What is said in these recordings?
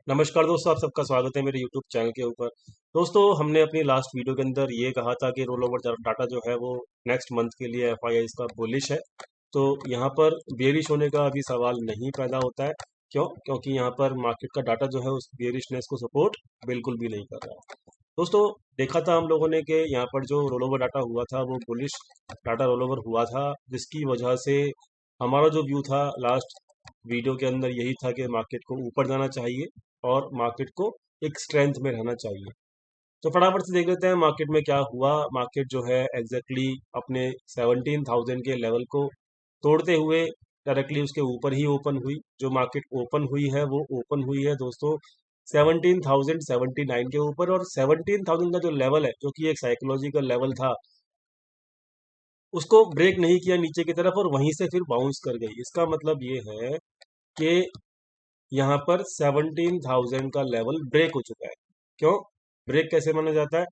नमस्कार दोस्तों, आप सबका स्वागत है मेरे यूट्यूब चैनल के ऊपर। दोस्तों, हमने अपनी लास्ट वीडियो के अंदर ये कहा था कि रोल ओवर डाटा जो है वो नेक्स्ट मंथ के लिए एफआईआई इसका बुलिश है। तो यहाँ पर बेरिश होने का अभी सवाल नहीं पैदा होता है। क्योंकि यहाँ पर मार्केट का डाटा जो है उस बेरिशनेस को सपोर्ट बिल्कुल भी नहीं कर रहा है। दोस्तों, देखा था हम लोगों ने कि यहाँ पर जो रोल ओवर डाटा हुआ था वो बुलिश डाटा रोल ओवर हुआ था, जिसकी वजह से हमारा जो व्यू था लास्ट वीडियो के अंदर यही था कि मार्केट को ऊपर जाना चाहिए और मार्केट को एक स्ट्रेंथ में रहना चाहिए। तो फटाफट से देख लेते हैं मार्केट में क्या हुआ। मार्केट जो है एग्जैक्टली अपने 17,000 के लेवल को तोड़ते हुए डायरेक्टली उसके ऊपर ही ओपन हुई। जो मार्केट ओपन हुई है वो ओपन हुई है दोस्तों 17,079 के ऊपर, और 17,000 का जो लेवल है जो कि एक साइकोलॉजिकल लेवल था उसको ब्रेक नहीं किया नीचे की तरफ और वहीं से फिर बाउंस कर गई। इसका मतलब ये है कि यहाँ पर 17,000 का लेवल ब्रेक हो चुका है। क्यों ब्रेक कैसे माना जाता है?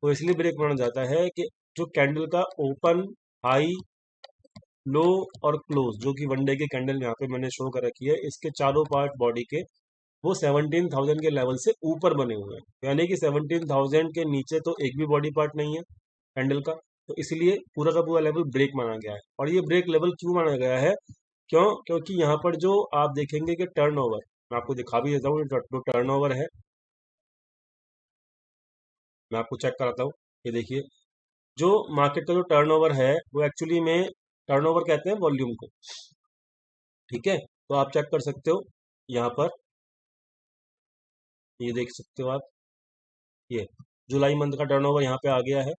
तो इसलिए ब्रेक माना जाता है कि जो कैंडल का ओपन, हाई, लो और क्लोज, जो कि वन डे के कैंडल यहाँ पे मैंने शो कर रखी है, इसके चारों पार्ट बॉडी के वो 17,000 के लेवल से ऊपर बने हुए हैं। यानी कि 17,000 के नीचे तो एक भी बॉडी पार्ट नहीं है कैंडल का। तो इसलिए पूरा का पूरा लेवल ब्रेक माना गया है। और ये ब्रेक लेवल क्यों माना गया है? क्योंकि यहाँ पर जो आप देखेंगे कि टर्नओवर, मैं आपको दिखा भी देता हूँ जो टर्नओवर है, मैं आपको चेक कराता हूँ। ये देखिए, जो मार्केट का जो टर्नओवर है वो एक्चुअली में टर्नओवर कहते हैं वॉल्यूम को। ठीक है, तो आप चेक कर सकते हो यहाँ पर, ये देख सकते हो आप, ये जुलाई मंथ का टर्नओवर यहाँ पे आ गया है।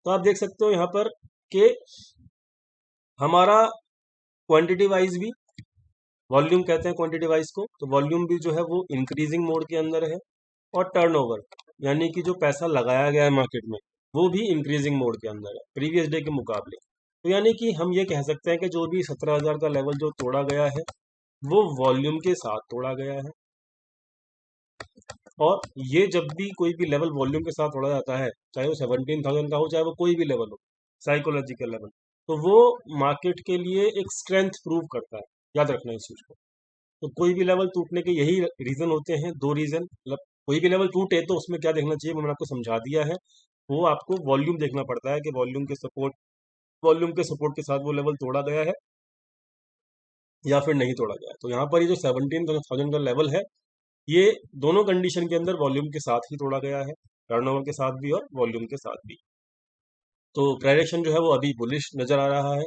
तो आप देख सकते हो यहाँ पर कि हमारा क्वांटिटी वाइज भी, वॉल्यूम कहते हैं क्वांटिटी वाइज को, तो वॉल्यूम भी जो है वो इंक्रीजिंग मोड के अंदर है। और टर्नओवर यानी कि जो पैसा लगाया गया है मार्केट में वो भी इंक्रीजिंग मोड के अंदर है प्रीवियस डे के मुकाबले। तो यानी कि हम ये कह सकते हैं कि जो भी 17,000 का लेवल जो तोड़ा गया है वो वॉल्यूम के साथ तोड़ा गया है। और ये जब भी कोई भी लेवल वॉल्यूम के साथ तोड़ा जाता है, चाहे वो 17,000 का हो, चाहे वो कोई भी लेवल हो, साइकोलॉजिकल लेवल, तो वो मार्केट के लिए एक स्ट्रेंथ प्रूव करता है। याद रखना इस चीज को। तो कोई भी लेवल टूटने के यही रीजन होते हैं, दो रीजन। मतलब कोई भी लेवल टूटे तो उसमें क्या देखना चाहिए वो मैंने आपको समझा दिया है। वो आपको वॉल्यूम देखना पड़ता है कि वॉल्यूम के सपोर्ट के साथ वो लेवल तोड़ा गया है या फिर नहीं तोड़ा गया है। तो यहाँ पर ये जो 17,000 का लेवल है, ये दोनों कंडीशन के अंदर वॉल्यूम के साथ ही तोड़ा गया है, टर्नओवर के साथ भी और वॉल्यूम के साथ भी। तो डायरेक्शन जो है वो अभी बुलिश नजर आ रहा है।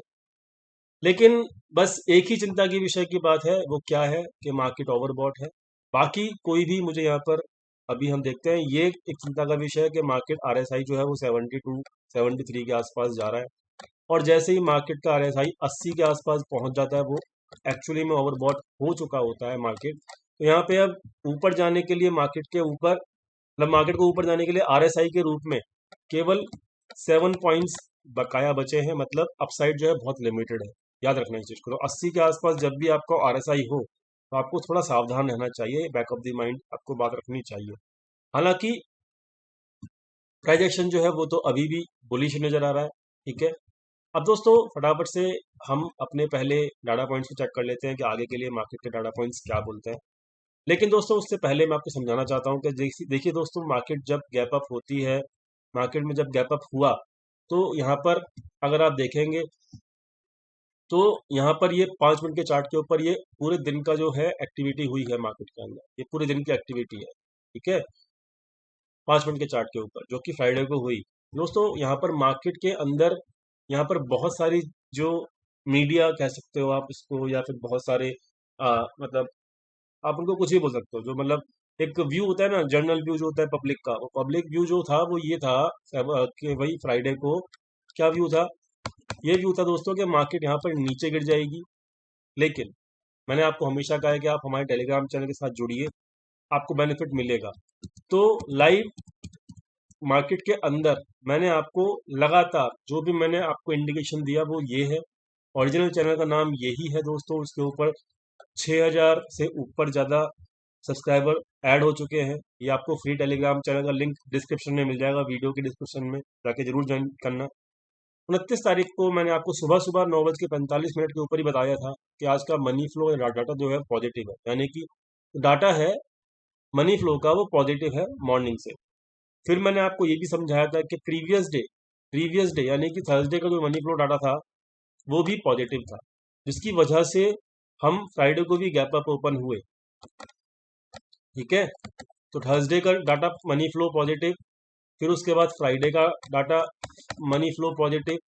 लेकिन बस एक ही चिंता की विषय की बात है, वो क्या है कि मार्केट ओवरबॉट है। बाकी कोई भी मुझे यहाँ पर, अभी हम देखते हैं, ये एक चिंता का विषय है कि मार्केट आरएसआई जो है वो 72 73 के आसपास जा रहा है। और जैसे ही मार्केट का आरएसआई 80 के आसपास पहुंच जाता है वो एक्चुअली में ओवरबॉट हो चुका होता है मार्केट। तो यहाँ पे अब ऊपर जाने के लिए मार्केट के ऊपर, मतलब मार्केट को ऊपर जाने के लिए आरएसआई के रूप में केवल 7 पॉइंट्स बकाया बचे हैं। मतलब अपसाइड जो है बहुत लिमिटेड है। याद रखना इस चीज को। तो 80 के आसपास जब भी आपको आरएसआई हो तो आपको थोड़ा सावधान रहना चाहिए, बैक ऑफ द माइंड आपको बात रखनी चाहिए। हालांकि प्राइजेक्शन जो है वो तो अभी भी बुलिश नजर आ रहा है। ठीक है, अब दोस्तों फटाफट से हम अपने पहले डाटा पॉइंट्स को चेक कर लेते हैं कि आगे के लिए मार्केट के डाटा पॉइंट्स क्या बोलते हैं। लेकिन दोस्तों उससे पहले मैं आपको समझाना चाहता हूँ कि देखिए दोस्तों, मार्केट जब गैप अप होती है, मार्केट में जब गैप अप हुआ, तो यहाँ पर अगर आप देखेंगे तो यहाँ पर ये 5 मिनट के चार्ट के ऊपर ये पूरे दिन का जो है एक्टिविटी हुई है मार्केट के अंदर, ये पूरे दिन की एक्टिविटी है। ठीक है, 5 मिनट के चार्ट के ऊपर जो कि फ्राइडे को हुई। दोस्तों यहाँ पर मार्केट के अंदर, यहाँ पर बहुत सारी जो मीडिया कह सकते हो आप इसको, या फिर बहुत सारे मतलब आप उनको कुछ भी बोल सकते हो, जो मतलब एक व्यू होता है ना, जर्नल व्यू जो होता है पब्लिक का, वो पब्लिक व्यू जो था वो ये था कि भाई फ्राइडे को क्या व्यू था? ये व्यू था दोस्तों कि मार्केट यहाँ पर नीचे गिर जाएगी। लेकिन मैंने आपको हमेशा कहा है कि आप हमारे टेलीग्राम चैनल के साथ जुड़िए, आपको बेनिफिट मिलेगा। तो लाइव मार्केट के अंदर मैंने आपको लगातार जो भी मैंने आपको इंडिकेशन दिया वो ये है। ओरिजिनल चैनल का नाम यही है दोस्तों, उसके ऊपर 6,000 से ऊपर ज़्यादा सब्सक्राइबर ऐड हो चुके हैं। ये आपको फ्री टेलीग्राम चैनल का लिंक डिस्क्रिप्शन में मिल जाएगा, वीडियो के डिस्क्रिप्शन में जाके जरूर ज्वाइन करना। 29 तारीख को मैंने आपको सुबह सुबह 9:45 के ऊपर ही बताया था कि आज का मनी फ्लो या डाटा जो है पॉजिटिव है। यानी कि डाटा है मनी फ्लो का वो पॉजिटिव है मॉर्निंग से। फिर मैंने आपको ये भी समझाया था कि प्रीवियस डे यानी कि थर्सडे का जो मनी फ्लो डाटा था वो भी पॉजिटिव था, जिसकी वजह से हम फ्राइडे को भी गैप अप ओपन हुए। ठीक है, तो थर्सडे का डाटा मनी फ्लो पॉजिटिव, फिर उसके बाद फ्राइडे का डाटा मनी फ्लो पॉजिटिव,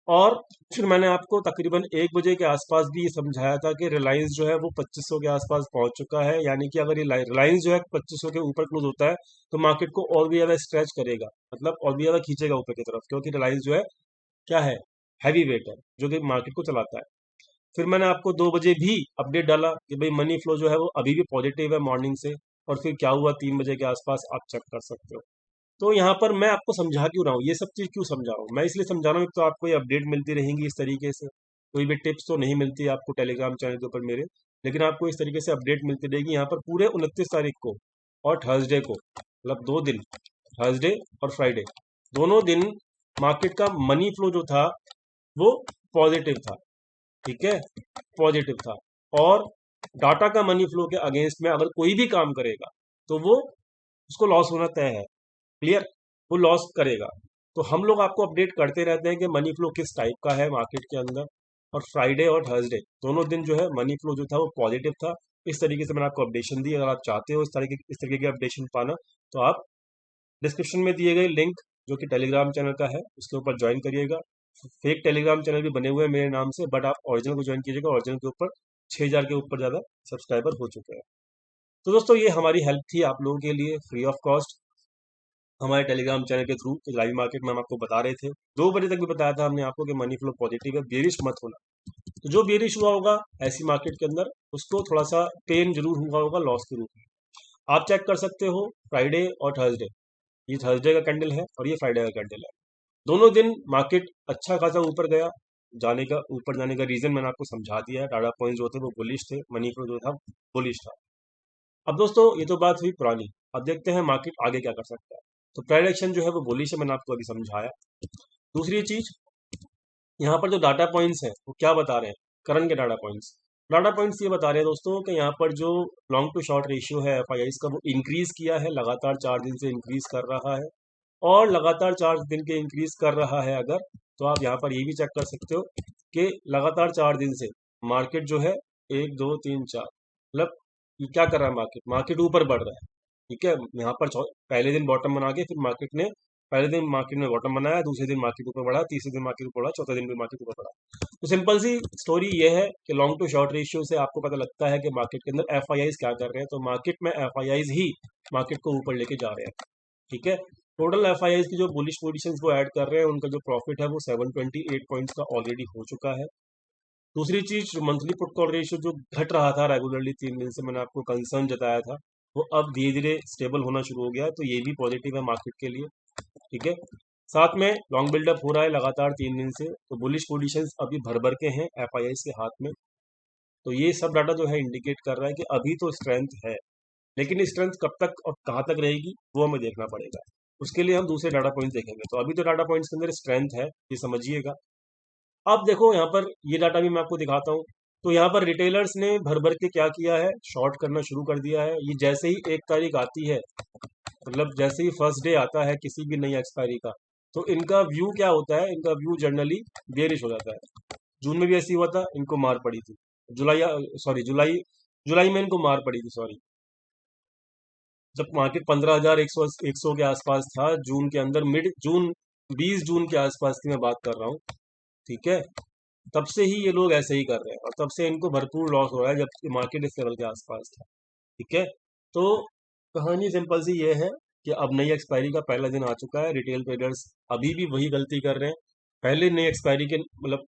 और फिर मैंने आपको तकरीबन 1 बजे के आसपास भी ये समझाया था कि रिलायंस जो है वो 2500 के आसपास पहुंच चुका है, यानी कि अगर ये रिलायंस जो है 2500 के ऊपर क्लोज होता है तो मार्केट को और भी ज़्यादा स्ट्रेच करेगा, मतलब और भी ज़्यादा खींचेगा ऊपर की तरफ, क्योंकि रिलायंस जो है क्या है, हैवी वेट है जो कि मार्केट को चलाता है। फिर मैंने आपको 2 बजे भी अपडेट डाला कि भाई मनी फ्लो जो है वो अभी भी पॉजिटिव है मॉर्निंग से, और फिर क्या हुआ 3 बजे के आसपास आप चेक कर सकते हो। तो यहाँ पर मैं आपको समझा क्यों रहा हूँ, ये सब चीज़ क्यों समझा रहा हूँ, मैं इसलिए समझा रहा हूँ, एक तो आपको ये अपडेट मिलती रहेंगी इस तरीके से, कोई भी टिप्स तो नहीं मिलती आपको टेलीग्राम चैनल के ऊपर मेरे, लेकिन आपको इस तरीके से अपडेट मिलती रहेगी यहाँ पर पूरे 29 तारीख को और थर्सडे को, मतलब 2 दिन, थर्सडे और फ्राइडे, दोनों दिन मार्केट का मनी फ्लो जो था वो पॉजिटिव था। ठीक है, पॉजिटिव था, और डाटा का मनी फ्लो के अगेंस्ट में अगर कोई भी काम करेगा तो वो उसको लॉस होना तय है। क्लियर, वो लॉस करेगा। तो हम लोग आपको अपडेट करते रहते हैं कि मनी फ्लो किस टाइप का है मार्केट के अंदर, और फ्राइडे और थर्सडे दोनों दिन जो है मनी फ्लो जो था वो पॉजिटिव था। इस तरीके से मैंने आपको अपडेशन दी। अगर आप चाहते हो इस तरीके की अपडेशन पाना तो आप डिस्क्रिप्शन में दिए गए लिंक जो कि टेलीग्राम चैनल का है उसके ऊपर ज्वाइन करिएगा। फेक टेलीग्राम चैनल भी बने हुए हैं मेरे नाम से, बट आप ओरिजिनल को ज्वाइन कीजिएगा। ओरिजिनल के ऊपर 6000 के ऊपर ज़्यादा सब्सक्राइबर हो चुके हैं। तो दोस्तों ये हमारी हेल्प थी आप लोगों के लिए फ्री ऑफ कॉस्ट, हमारे टेलीग्राम चैनल के थ्रू। लाइव मार्केट में हम आपको बता रहे थे, 2 बजे तक भी बताया था हमने आपको कि मनी फ्लो पॉजिटिव है, बेरिश मत होना। तो जो बेरिश हुआ होगा ऐसी मार्केट के अंदर उसको थोड़ा सा पेन जरूर हुआ होगा लॉस के रूप में। आप चेक कर सकते हो फ्राइडे और थर्सडे, ये थर्सडे का कैंडल है और ये फ्राइडे का कैंडल है। दोनों दिन मार्केट अच्छा खासा ऊपर गया, ऊपर जाने का रीजन मैंने आपको समझा दिया है। डाटा पॉइंट्स जो थे वो बुलिश थे, मनी फ्लो जो था बुलिश था। अब दोस्तों ये तो बात हुई पुरानी, अब देखते हैं मार्केट आगे क्या कर सकता है। तो प्राइस एक्शन जो है वो बुलिश है, मैंने आपको अभी समझाया। दूसरी चीज, यहाँ पर जो डाटा पॉइंट्स हैं वो क्या बता रहे हैं, करंट के डाटा पॉइंट्स ये बता रहे हैं दोस्तों कि यहाँ पर जो लॉन्ग टू शॉर्ट रेशियो है एफआईआईस का वो इंक्रीज किया है, लगातार 4 दिन से इंक्रीज कर रहा है, और लगातार 4 दिन के इंक्रीज कर रहा है अगर, तो आप यहाँ पर ये भी चेक कर सकते हो कि लगातार 4 दिन से मार्केट जो है 1 2 3 4, मतलब ये क्या कर रहा है, मार्केट ऊपर बढ़ रहा है। ठीक है, यहाँ पर पहले दिन बॉटम बना के फिर मार्केट ने पहले दिन मार्केट में बॉटम बनाया, दूसरे दिन मार्केट ऊपर बढ़ा, तीसरे दिन मार्केट ऊपर बढ़ा, चौथे दिन भी मार्केट ऊपर बढ़ा। तो सिंपल सी स्टोरी ये है कि लॉन्ग टू शॉर्ट रेशियो से आपको पता लगता है कि मार्केट के अंदर एफआईआईस क्या कर रहे हैं। तो मार्केट में एफआईआईस ही मार्केट को ऊपर लेके जा रहे हैं। ठीक है, टोटल एफआईआईस की जो बुलिश पोजीशंस वो ऐड कर रहे हैं, उनका जो प्रॉफिट है वो 728 पॉइंट्स का ऑलरेडी हो चुका है। दूसरी चीज, मंथली पुट कॉल रेशियो जो घट रहा था रेगुलरली 3 दिन से, मैंने आपको कंसर्न जताया था, वो अब धीरे धीरे स्टेबल होना शुरू हो गया है, तो ये भी पॉजिटिव है मार्केट के लिए। ठीक है, साथ में लॉन्ग बिल्डअप हो रहा है लगातार 3 दिन से, तो बुलिश पोजीशंस अभी भर भर के हैं एफआईआईस के हाथ में। तो ये सब डाटा जो है इंडिकेट कर रहा है कि अभी तो स्ट्रेंथ है, लेकिन स्ट्रेंथ कब तक और कहाँ तक रहेगी वो हमें देखना पड़ेगा। उसके लिए हम दूसरे डाटा पॉइंट्स देखेंगे। तो अभी तो डाटा पॉइंट्स के अंदर स्ट्रेंथ है, ये समझिएगा। अब देखो यहाँ पर ये डाटा भी मैं आपको दिखाता हूँ। तो यहाँ पर रिटेलर्स ने भर भर के क्या किया है, शॉर्ट करना शुरू कर दिया है। ये जैसे ही 1 तारीख आती है, मतलब जैसे ही फर्स्ट डे आता है किसी भी नई एक्सपायरी का, तो इनका व्यू क्या होता है, इनका व्यू जनरली बेरिश हो जाता है। जून में भी ऐसी हुआ था, इनको मार पड़ी थी। जुलाई में इनको मार पड़ी थी, सॉरी, जब मार्केट 15,100 के आसपास था जून के अंदर, मिड जून 20 जून के आसपास की मैं बात कर रहा हूँ। ठीक है, तब से ही ये लोग ऐसे ही कर रहे हैं और तब से इनको भरपूर लॉस हो रहा है जब मार्केट इस लेवल के आसपास था। ठीक है, तो कहानी सिंपल सी ये है कि अब नई एक्सपायरी का पहला दिन आ चुका है। रिटेल ट्रेडर्स अभी भी वही गलती कर रहे हैं। पहले नई एक्सपायरी के मतलब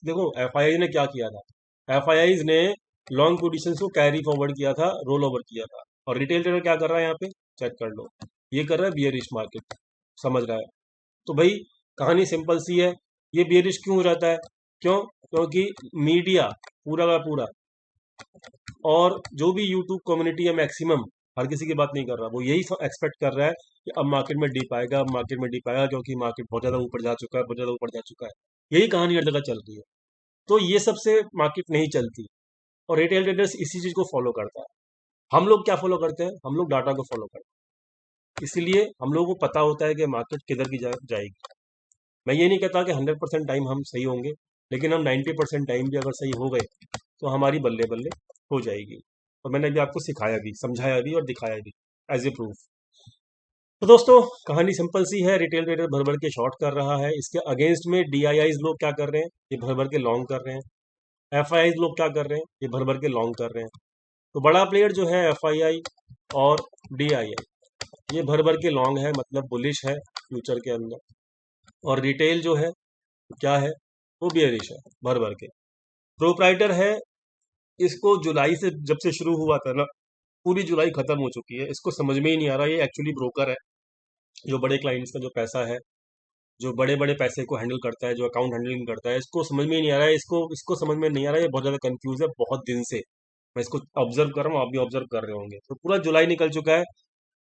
देखो एफआईआई ने क्या किया था, एफआईआई ने लॉन्ग पोजीशंस को कैरी फॉरवर्ड किया था, रोल ओवर किया था, और रिटेल ट्रेडर क्या कर रहा है यहाँ पे, चेक कर लो, ये कर रहा है बियरिश मार्केट, समझ रहा है। तो भाई कहानी सिंपल सी है, ये बियरिश क्यों हो जाता है, क्योंकि मीडिया पूरा का पूरा और जो भी यूट्यूब कम्युनिटी है मैक्सिमम, हर किसी की बात नहीं कर रहा, वो यही एक्सपेक्ट कर रहा है कि अब मार्केट में डिप आएगा, अब मार्केट में डिप आएगा, क्योंकि मार्केट बहुत ज़्यादा ऊपर जा चुका है, बहुत ज़्यादा ऊपर जा चुका है। यही कहानी हर जगह चल रही है। तो ये सबसे मार्केट नहीं चलती, और रिटेल ट्रेडर्स इसी चीज़ को फॉलो करता है। हम लोग क्या फॉलो करते हैं, हम लोग डाटा को फॉलो करते हैं, इसलिए हम लोगों को पता होता है कि मार्केट किधर की जाएगी। मैं ये नहीं कहता कि 100% टाइम हम सही होंगे, लेकिन हम 90% टाइम भी अगर सही हो गए तो हमारी बल्ले बल्ले हो जाएगी। और मैंने अभी आपको सिखाया भी, समझाया भी और दिखाया भी एज ए प्रूफ। तो दोस्तों कहानी सिंपल सी है, रिटेल ट्रेडर भर भर के शॉर्ट कर रहा है, इसके अगेंस्ट में डीआईआईज लोग क्या कर रहे हैं, ये भर भर के लॉन्ग कर रहे हैं। एफआईआईज लोग क्या कर रहे हैं, ये भर भर के लॉन्ग कर रहे हैं। तो बड़ा प्लेयर जो है एफआईआई और डीआईआई, ये भर भर के लॉन्ग है, मतलब बुलिश है फ्यूचर के अंदर। और रिटेल जो है क्या है, वो बियरिश है भर भर के। प्रोप्राइटर है, इसको जुलाई से जब से शुरू हुआ था ना, पूरी जुलाई खत्म हो चुकी है, इसको समझ में ही नहीं आ रहा ये एक्चुअली ब्रोकर है, जो बड़े क्लाइंट्स का जो पैसा है, जो बड़े बड़े पैसे को हैंडल करता है, जो अकाउंट हैंडलिंग करता है, इसको समझ में ही नहीं आ रहा है, इसको इसको समझ में नहीं आ रहा है, ये बहुत ज़्यादा कंफ्यूज है बहुत दिन से। मैं इसको ऑब्जर्व कर रहा हूँ, आप भी ऑब्जर्व कर रहे होंगे। तो पूरा जुलाई निकल चुका है,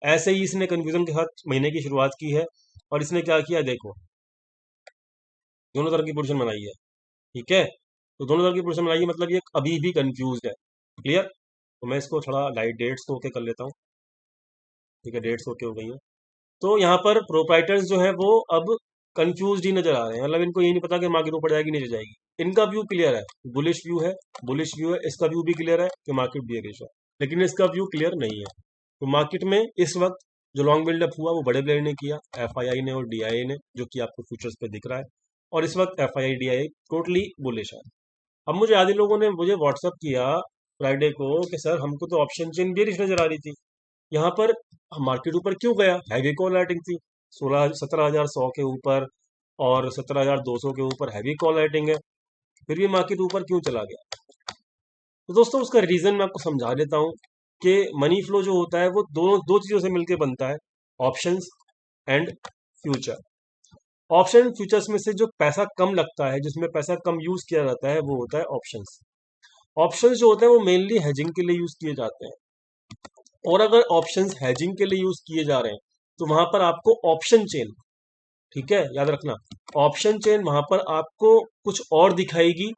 ऐसे ही इसने कंफ्यूजन के साथ महीने की शुरुआत की है। और इसने क्या किया देखो, दोनों तरह की पोजीशन बनाई है, ठीक है। तो दोनों तरह की पोजीशन बनाई है, मतलब ये अभी भी कंफ्यूज है। क्लियर। तो मैं इसको थोड़ा लाइट डेट्स को ओके कर लेता हूँ, ठीक है, डेट्स ओके हो गई है। तो यहाँ पर प्रोप्राइटर्स जो है वो अब कंफ्यूज ही नजर आ रहे हैं, मतलब इनको ये नहीं पता कि मार्केट ऊपर जाएगी नीचे जाएगी। इनका व्यू क्लियर है, बुलिश व्यू है, बुलिश व्यू है, इसका व्यू भी क्लियर है कि मार्केट बियरिश है, लेकिन इसका व्यू क्लियर नहीं है। तो मार्केट में इस वक्त जो लॉन्ग बिल्डअप हुआ वो बड़े प्लेयर ने किया, एफआईआई ने और डीआईआई ने, जो कि आपको फ्यूचर्स पे दिख रहा है। और इस वक्त एफआईआई डीआईआई टोटली बुलिश है। अब मुझे आधे लोगों ने मुझे व्हाट्सअप किया फ्राइडे को कि सर हमको तो ऑप्शन चेन बेरिश नजर आ रही थी, यहाँ पर मार्केट ऊपर क्यों गया, हैवी कॉल राइटिंग थी 17,100 के ऊपर और 17,200 के ऊपर हैवी कॉल राइटिंग है, फिर भी मार्केट ऊपर क्यों चला गया। तो दोस्तों उसका रीजन मैं आपको समझा देता हूँ कि मनी फ्लो जो होता है वो दो चीजों से मिलकर बनता है, options and future. Option futures में से जो पैसा कम लगता है, जिसमें पैसा कम यूज किया जाता है, वो होता है ऑप्शंस। ऑप्शंस जो होते हैं वो मेनली हेजिंग के लिए यूज किए जाते हैं। और अगर ऑप्शंस हेजिंग के लिए यूज किए जा रहे हैं तो वहां पर आपको ऑप्शन चेन, ठीक है, याद रखना, ऑप्शन चेन वहां पर आपको कुछ और दिखाएगी,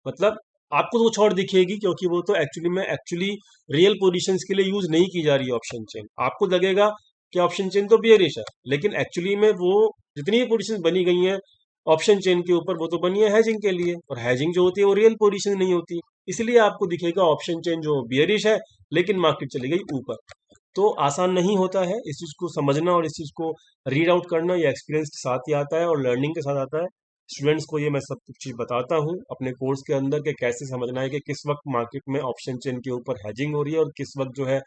मतलब आपको तो कुछ और दिखेगी, क्योंकि वो तो एक्चुअली रियल पोजीशंस के लिए यूज नहीं की जा रही है ऑप्शन चेन। आपको लगेगा कि ऑप्शन चेन तो बियरिश है, लेकिन एक्चुअली में वो जितनी भी पोजीशंस बनी गई हैं ऑप्शन चेन के ऊपर, वो तो बनी है हैजिंग के लिए, और हैजिंग जो होती है वो रियल पोजीशन नहीं होती, इसलिए आपको दिखेगा ऑप्शन चेन जो बियरिश है, लेकिन मार्केट चली गई ऊपर। तो आसान नहीं होता है इस चीज़ को समझना, और इस चीज़ को रीड आउट करना, ये एक्सपीरियंस के साथ ही आता है और लर्निंग के साथ आता है। स्टूडेंट्स को ये मैं सब कुछ चीज़ बताता हूँ अपने कोर्स के अंदर कि कैसे समझना है कि किस वक्त मार्केट में ऑप्शन चेन के ऊपर हैजिंग हो रही है और किस वक्त जो है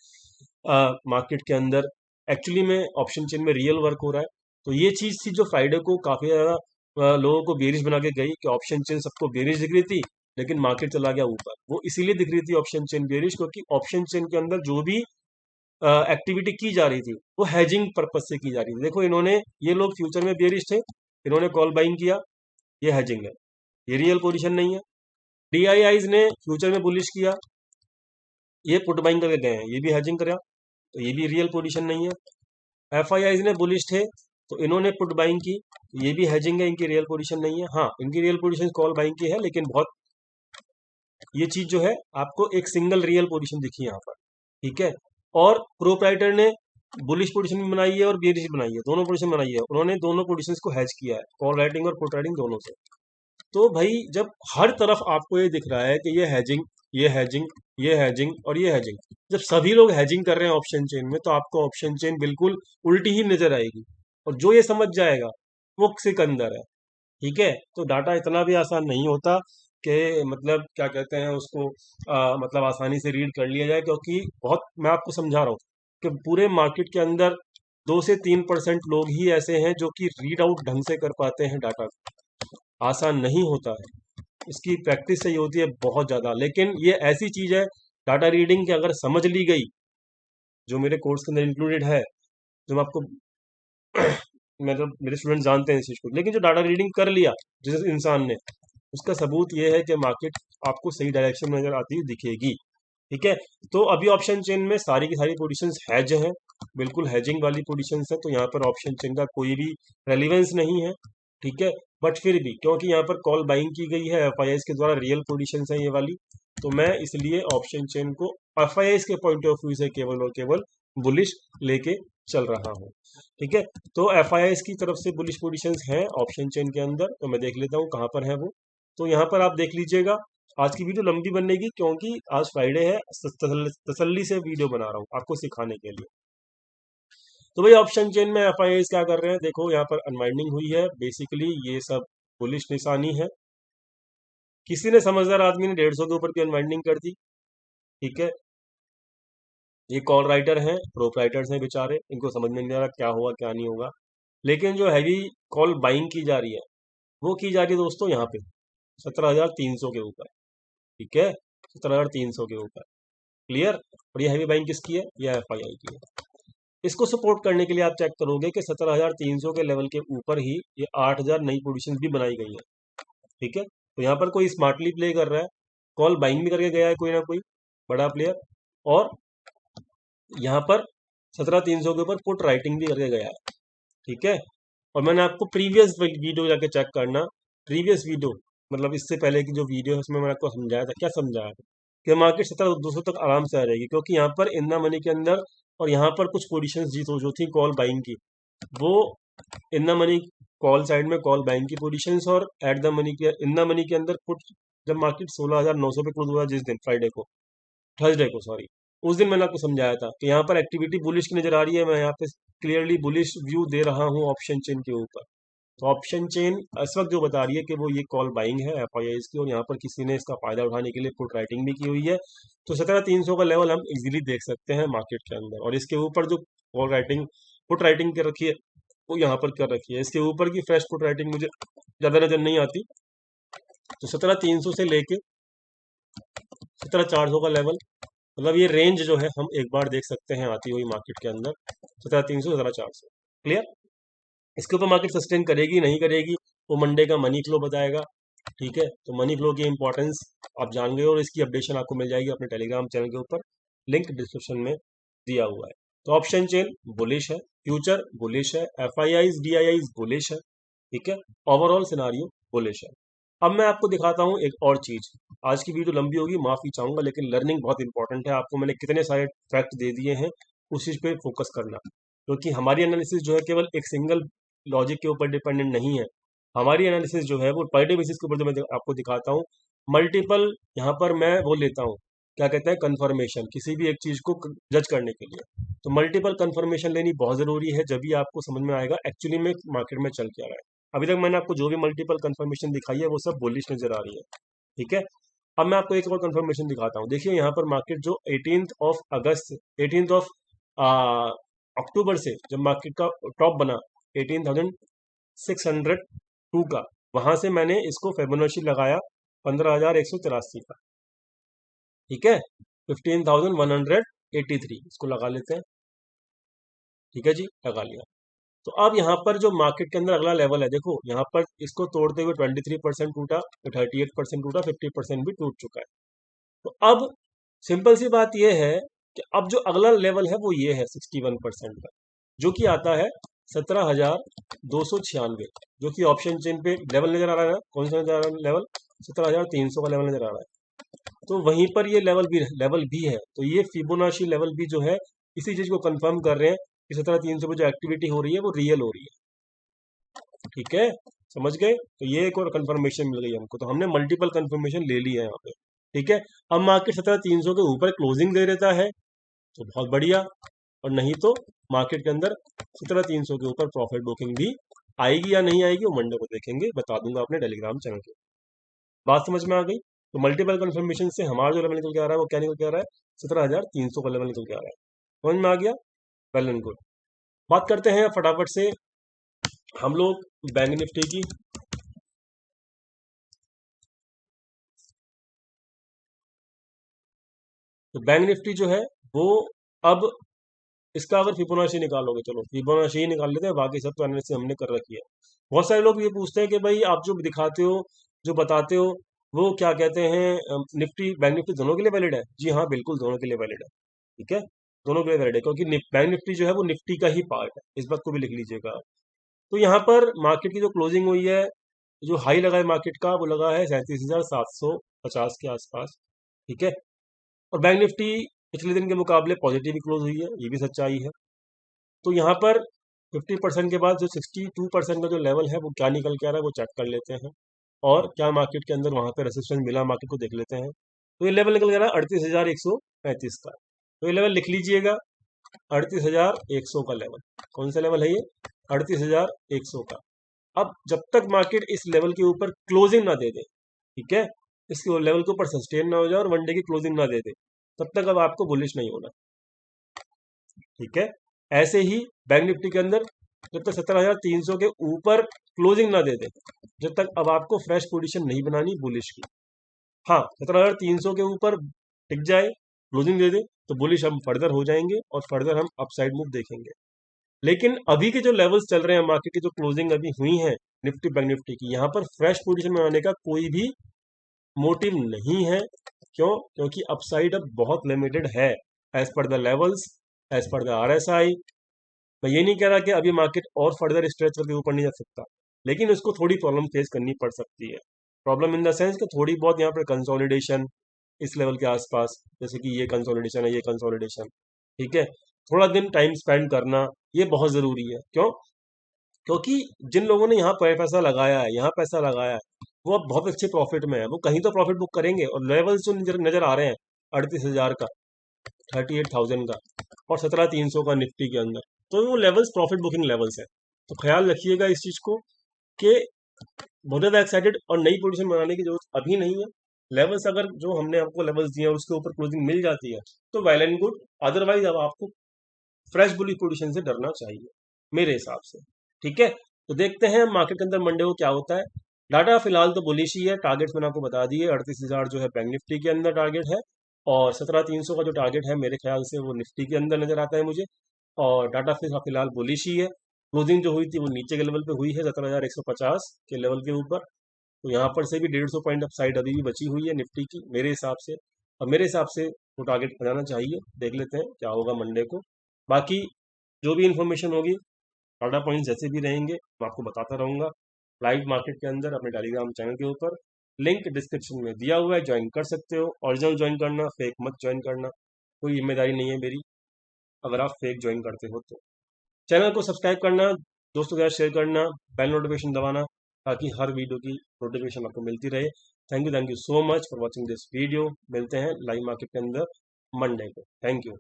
मार्केट के अंदर एक्चुअली में ऑप्शन चेन में रियल वर्क हो रहा है। तो ये चीज़ थी जो फ्राइडे को काफ़ी ज़्यादा लोगों को बेरिश बना के गई कि ऑप्शन चेन सबको बेरिश दिख रही थी, लेकिन मार्केट चला गया ऊपर। वो इसीलिए दिख रही थी ऑप्शन चेन बेरिश, क्योंकि ऑप्शन चेन के अंदर जो भी एक्टिविटी की जा रही थी वो हेजिंग पर्पज से की जा रही थी। देखो इन्होंने, ये लोग फ्यूचर में बेरिश थे, इन्होंने कॉल बाइंग किया, ये हेजिंग है, ये रियल पोजीशन नहीं है। डीआईआईज ने फ्यूचर में बुलिश किया, ये पुट बाइंग करके गए हैं, ये भी हेजिंग करा, तो ये भी रियल पोजीशन नहीं है। एफआईआईज ने बुलिश थे तो इन्होंने पुट बाइंग की, ये भी हेजिंग है, इनकी रियल पोजीशन नहीं है। हाँ, इनकी रियल पोजीशन कॉल बाइंग की है, लेकिन बहुत, ये चीज जो है आपको एक सिंगल रियल पोजीशन दिखी यहाँ पर, ठीक है। और प्रोप्राइटर ने बुलिश पोजीशन भी बनाई है और बेरिश बनाई है, दोनों पोजीशन बनाई है, उन्होंने दोनों पोजीशंस को हैज किया है, कॉल राइटिंग और पुट राइटिंग दोनों से। तो भाई जब हर तरफ आपको ये दिख रहा है कि ये हैजिंग, ये हैजिंग, ये हैजिंग और ये हैजिंग, जब सभी लोग हैजिंग कर रहे हैं ऑप्शन चेन में, तो आपको ऑप्शन चेन बिल्कुल उल्टी ही नजर आएगी, और जो ये समझ जाएगा वो सिकंदर है, ठीक है। तो डाटा इतना भी आसान नहीं होता कि मतलब क्या कहते हैं उसको मतलब आसानी से रीड कर लिया जाए, क्योंकि बहुत, मैं आपको समझा रहा हूँ कि पूरे मार्केट के अंदर 2 से 3% लोग ही ऐसे हैं जो कि रीड आउट ढंग से कर पाते हैं डाटा। आसान नहीं होता है, इसकी प्रैक्टिस चाहिए होती है बहुत ज़्यादा, लेकिन ये ऐसी चीज़ है डाटा रीडिंग की, अगर समझ ली गई, जो मेरे कोर्स के अंदर इंक्लूडेड है, जो मैं आपको मतलब मेरे स्टूडेंट जानते हैं इस चीज़ को, लेकिन जो डाटा रीडिंग कर लिया जिस इंसान ने, उसका सबूत ये है कि मार्केट आपको सही डायरेक्शन में नजर आती हुई दिखेगी, ठीक है। तो अभी ऑप्शन चेन में सारी की सारी पोजीशंस हैज हैं, बिल्कुल हैजिंग वाली पोजीशंस है, तो यहाँ पर ऑप्शन चेन का कोई भी रेलिवेंस नहीं है, ठीक है। बट फिर भी क्योंकि यहाँ पर कॉल बाइंग की गई है एफआईआईज के द्वारा, रियल पोजीशंस है ये वाली, तो मैं इसलिए ऑप्शन चेन को एफआईआई के पॉइंट ऑफ व्यू से केवल और केवल बुलिश लेके चल रहा हूँ। ठीक है, तो एफआईआई की तरफ से बुलिश पोजीशंस हैं ऑप्शन चेन के अंदर, तो मैं देख लेता हूँ कहाँ पर है वो। तो यहाँ पर आप देख लीजिएगा। आज की वीडियो लंबी बनेगी क्योंकि आज फ्राइडे है, तसल्ली से वीडियो बना रहा हूँ आपको सिखाने के लिए। तो भाई ऑप्शन चेन में एफआईआई क्या कर रहे हैं, देखो यहाँ पर अनवाइंडिंग हुई है, बेसिकली ये सब बुलिश निशानी है। किसी ने समझदार आदमी ने 150 के ऊपर की अनवाइंडिंग कर दी। ठीक है, ये कॉल राइटर हैं, प्रोप राइटर्स हैं बेचारे, इनको समझ में नहीं आ रहा क्या होगा क्या नहीं होगा। लेकिन जो हैवी कॉल बाइंग की जा रही है वो की जा रही है दोस्तों यहाँ पे 17,300 के ऊपर। ठीक है, 17,300 के ऊपर, क्लियर। और ये हैवी बाइंग किसकी है, ये एफआईआई की है। इसको सपोर्ट करने के लिए आप चेक करोगे कि 17,300 के लेवल के ऊपर ही ये 8,000 नई पोजीशन भी बनाई गई है। ठीक है, तो यहाँ पर कोई स्मार्टली प्ले कर रहा है, कॉल बाइंग भी करके गया है कोई ना कोई बड़ा प्लेयर, और यहाँ पर 17,300 के ऊपर पुट राइटिंग भी करके गया है। ठीक है, और मैंने आपको प्रीवियस वीडियो जाके चेक करना, प्रीवियस वीडियो मतलब इससे पहले की जो वीडियो है उसमें मैंने आपको समझाया था, क्या समझाया था कि मार्केट 17,200 तक आराम से आ रहेगी, क्योंकि यहाँ पर इन द मनी के अंदर और यहाँ पर कुछ पोजीशंस जीतो जो थी कॉल बाइंग की, वो in the money call side में कॉल बाइंग की पोजीशंस, और एट द मनी के इन द मनी के अंदर पुट, जब मार्केट 16,900 पे क्लोज हुआ जिस दिन फ्राइडे को, थर्सडे को सॉरी, उस दिन मैंने आपको समझाया था कि यहाँ पर एक्टिविटी बुलिश की नजर आ रही है। मैं यहाँ पे क्लियरली बुलिश व्यू दे रहा हूँ ऑप्शन चेन के ऊपर। तो ऑप्शन चेन इस वक्त जो बता रही है कि वो ये कॉल बाइंग है एफआईआई की, और यहाँ पर किसी ने इसका फायदा उठाने के लिए पुट राइटिंग भी की हुई है। तो 17,300 का लेवल हम इजीली देख सकते हैं मार्केट के अंदर, और इसके ऊपर जो कॉल राइटिंग पुट राइटिंग कर रखी है वो यहाँ पर कर रखी है। इसके ऊपर की फ्रेश पुट राइटिंग मुझे ज़्यादा नजर नहीं आती। तो 17,300 से लेके 17,400 का लेवल, मतलब ये रेंज जो है हम एक बार देख सकते हैं आती हुई मार्केट के अंदर, 17,300 17,400, क्लियर। इसके ऊपर मार्केट सस्टेन करेगी नहीं करेगी वो मंडे का मनी फ्लो बताएगा। ठीक है, तो मनी फ्लो की इंपॉर्टेंस आप जान गए, और इसकी अपडेशन आपको मिल जाएगी अपने टेलीग्राम चैनल के ऊपर, लिंक डिस्क्रिप्शन में दिया हुआ है। तो ऑप्शन चेन बुलिश है, फ्यूचर बुलिश है, एफआईआई डीआईआई बुलिश है। ठीक है, ओवरऑल सिनारियो बुलिश है। अब मैं आपको दिखाता हूँ एक और चीज। आज की वीडियो लंबी होगी, माफी चाहूंगा, लेकिन लर्निंग बहुत इंपॉर्टेंट है। आपको मैंने कितने सारे फैक्ट दे दिए हैं, उस चीज पे फोकस करना, क्योंकि हमारी एनालिसिस जो है केवल एक सिंगल लॉजिक के ऊपर डिपेंडेंट नहीं है। हमारी एनालिसिस जो है वो पर डे बेसिस के ऊपर जो मैं आपको दिखाता हूँ, मल्टीपल यहाँ पर मैं वो लेता हूँ, क्या कहते हैं, कंफर्मेशन, किसी भी एक चीज को जज करने के लिए। तो मल्टीपल कंफर्मेशन लेनी बहुत जरूरी है, जब भी आपको समझ में आएगा एक्चुअली में मार्केट में चल क्या रहा है। अभी तक मैंने आपको जो भी मल्टीपल कंफर्मेशन दिखाई है वो सब बुलिश नजर आ रही है। ठीक है, अब मैं आपको एक और कंफर्मेशन दिखाता हूँ। देखिए यहाँ पर मार्केट जो 18th of August, 18th of October से जब मार्केट का टॉप बना 18,602 का, वहां से मैंने इसको फिबोनाची लगाया 15,183 का। ठीक है, 15,183 इसको लगा लेते हैं। ठीक है जी, लगा लिया। तो अब यहाँ पर जो मार्केट के अंदर अगला लेवल है, देखो यहाँ पर इसको तोड़ते हुए 23% टूटा, 38% टूटा, 50% भी टूट चुका है। तो अब सिंपल सी बात यह है कि अब जो अगला लेवल है वो ये है 61% का, जो कि आता है 17,296, जो कि ऑप्शन चेन पे लेवल नजर आ रहा है। कौन सा नजर आ रहा है लेवल, 17,300 का लेवल नजर आ रहा है। तो वहीं पर ये लेवल भी है। तो ये फिबोनाची लेवल भी जो है इसी चीज को कंफर्म कर रहे हैं कि 17,300 पे जो एक्टिविटी हो रही है वो रियल हो रही है। ठीक है, समझ गए। तो ये एक और कंफर्मेशन मिल गई हमको, तो हमने मल्टीपल कंफर्मेशन ले ली है यहाँ पे। ठीक है, अब मार्केट 17,300 के ऊपर क्लोजिंग दे देता है तो बहुत बढ़िया, और नहीं तो मार्केट के अंदर 17,300 के ऊपर प्रॉफिट बुकिंग भी आएगी या नहीं आएगी वो मंडे को देखेंगे, बता दूंगा अपने टेलीग्राम चैनल के। बात समझ में आ गई। तो मल्टीपल कंफर्मेशन से हमारा जो लेवल निकल के आ रहा है वो क्या निकल के आ रहा है, 17,300 का लेवल निकल के आ रहा है। समझ में आ गया, वेल एंड गुड। बात करते हैं फटाफट से हम लोग बैंक निफ्टी की। तो बैंक निफ्टी जो है वो अब इसका अगर फिबोनाची निकालोगे, चलो फिबोनाची ही निकाल लेते हैं, बाकी सब तो एनालिसिस हमने कर रखी है। बहुत सारे लोग ये पूछते हैं कि भाई आप जो दिखाते हो, जो बताते हो, वो क्या कहते हैं, निफ्टी बैंक निफ्टी दोनों के लिए वैलिड है? जी हाँ, बिल्कुल दोनों के लिए वैलिड है। ठीक है, दोनों के लिए वैलिड है, क्योंकि बैंक निफ्टी जो है वो निफ्टी का ही पार्ट है, इस बात को भी लिख लीजिएगा। तो यहाँ पर मार्केट की जो क्लोजिंग हुई है, जो हाई लगा है मार्केट का वो लगा है 37,750 के आसपास। ठीक है। और बैंक निफ्टी पिछले दिन के मुकाबले पॉजिटिव ही क्लोज हुई है, ये भी सच्चाई है। तो यहाँ पर 50% के बाद जो 62% का जो लेवल है वो क्या निकल के आ रहा है वो चेक कर लेते हैं, और क्या मार्केट के अंदर वहाँ पे रेसिस्टेंस मिला मार्केट को देख लेते हैं। तो ये लेवल निकल के आ रहा है 38,135 का। तो ये लेवल लिख लीजिएगा, 38,100 का लेवल। कौन सा लेवल है ये? 38,100 का। अब जब तक मार्केट इस लेवल के ऊपर क्लोजिंग ना दे दे, ठीक है, इस लेवल के ऊपर सस्टेन ना हो जाए और वन डे की क्लोजिंग ना दे दे, तब तक अब आपको बुलिश नहीं होना, ठीक है। ऐसे ही बैंक निफ्टी के अंदर जब तक 17,300 के ऊपर क्लोजिंग ना दे दे, जब तक अब आपको फ्रेश पोजीशन नहीं बनानी बुलिश की। हाँ, 17,300 के ऊपर टिक जाए, क्लोजिंग दे दे, तो बुलिश हम फर्दर हो जाएंगे और फर्दर हम अपसाइड मूव देखेंगे। लेकिन अभी के जो लेवल्स चल रहे हैं मार्केट की, जो क्लोजिंग अभी हुई है निफ्टी बैंक निफ्टी की, यहाँ पर फ्रेश पोजीशन बनाने का कोई भी मोटिव नहीं है। क्यों? क्योंकि अपसाइड अब बहुत लिमिटेड है as per the levels, as per the RSI. मैं ये नहीं कह रहा कि अभी मार्केट और फर्दर स्ट्रेच करके ऊपर नहीं जा सकता, लेकिन उसको थोड़ी प्रॉब्लम फेस करनी पड़ सकती है। प्रॉब्लम इन द सेंस कि थोड़ी बहुत यहाँ पर कंसोलिडेशन इस लेवल के आसपास, जैसे कि ये कंसोलिडेशन है, ये कंसोलिडेशन, ठीक है, थोड़ा दिन टाइम स्पेंड करना ये बहुत ज़रूरी है। क्यों? क्योंकि जिन लोगों ने यहाँ पर पैसा लगाया है, यहाँ पैसा लगाया है, वो अब बहुत अच्छे प्रॉफिट में है, वो कहीं तो प्रॉफिट बुक करेंगे। और लेवल्स जो नजर नजर आ रहे हैं 38,000 का, 38,000 का और 17,300 का निफ्टी के अंदर, तो वो लेवल्स प्रॉफिट बुकिंग लेवल्स है। तो ख्याल रखिएगा इस चीज़ को कि बहुत ज़्यादा एक्साइटेड और नई पोजीशन बनाने की जरूरत अभी नहीं है। लेवल्स अगर जो हमने आपको लेवल्स दिए हैं उसके ऊपर क्लोजिंग मिल जाती है तो वेल एंड गुड, अदरवाइज अब आपको फ्रेश बुलिश पोजीशन से डरना चाहिए मेरे हिसाब से, ठीक है। तो देखते हैं मार्केट के अंदर मंडे को क्या होता है। डाटा फिलहाल तो बुलिश ही है, टारगेट्स मैंने आपको बता दिए, 38,000 जो है बैंक निफ्टी के अंदर टारगेट है, और 17,300 का जो टारगेट है मेरे ख्याल से वो निफ्टी के अंदर नजर आता है मुझे। और डाटा फिलहाल बुलिश ही है। क्लोजिंग जो हुई थी वो नीचे के लेवल पे हुई है 17,150 के लेवल के ऊपर। तो यहाँ पर से भी 150 पॉइंट अप साइड अभी भी बची हुई है निफ्टी की मेरे हिसाब से, और मेरे हिसाब से वो टारगेट बनाना चाहिए। देख लेते हैं क्या होगा मंडे को। बाकी जो भी इन्फॉर्मेशन होगी, डाटा पॉइंट्स जैसे भी रहेंगे मैं आपको बताता रहूँगा लाइव मार्केट के अंदर अपने टेलीग्राम चैनल के ऊपर। लिंक डिस्क्रिप्शन में दिया हुआ है, ज्वाइन कर सकते हो। ओरिजिनल ज्वाइन करना, फेक मत ज्वाइन करना, कोई जिम्मेदारी नहीं है मेरी अगर आप फेक ज्वाइन करते हो तो। चैनल को सब्सक्राइब करना, दोस्तों के साथ शेयर करना, बेल नोटिफिकेशन दबाना, ताकि हर वीडियो की नोटिफिकेशन आपको मिलती रहे। Thank you so much for watching this video. मिलते हैं लाइव मार्केट के अंदर मंडे को। Thank you.